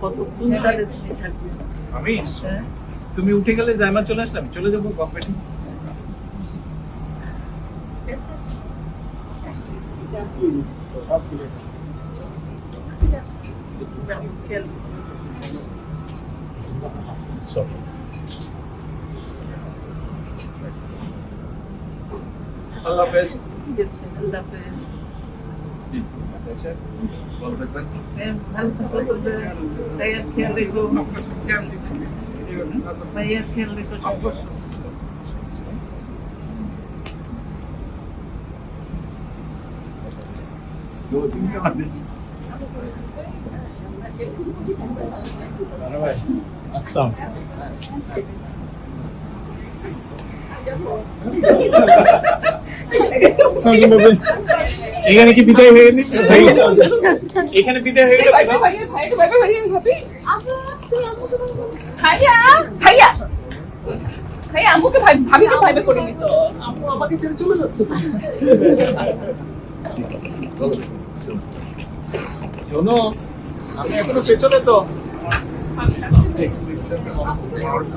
কতক্ষণ তাহলে তুমি থাকবে? আমি তুমি উঠে গেলে জায়মা চলে আসলাম, চলে যাবো কম্পিটিং। আল্লাহ হাফেজ। ঠিক আছে, আল্লাহ হাফেজ। ভালো থাকবেন। ভালো থাকো, তবে ভাইয়ার খেয়াল রেখো, ভাইয়ার খেয়াল রেখো। আচ্ছা এখানে কি বিদায় হয়ে গেছে? এখানে বিদায় হয়ে গেল। ভাইয়া ভাইয়া ভাইয়া আম্মুকে ভাবিকে ভাইবে করে নিত। আম্মু আমাকে ছেড়ে চলে যাচ্ছে। শোনো, আমি এখনো পেছনে তো।